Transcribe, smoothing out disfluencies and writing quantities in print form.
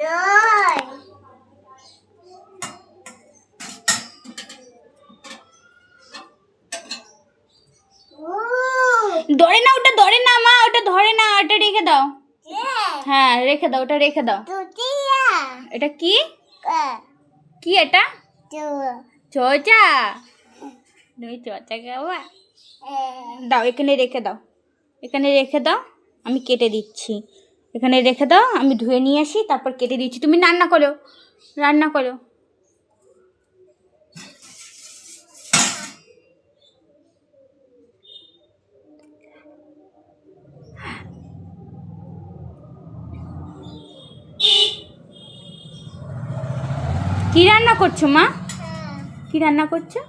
ধরে না, ওটা ধরে না মা, ওটা ধরে না, ওটা রেখে দাও। হ্যাঁ রেখে দাও, ওটা রেখে দাও। এটা কি কি এটা? চচা। তুমি চচা খাওয়া? দাও, এখানে রেখে দাও, এখানে রেখে দাও, আমি কেটে দিচ্ছি। এখানে রেখে দাও, আমি ধুয়ে নিয়ে আসি, তারপর কেটে দিচ্ছি। তুমি রান্না করো, রান্না করো। কি রান্না করছো মা? কি রান্না করছো?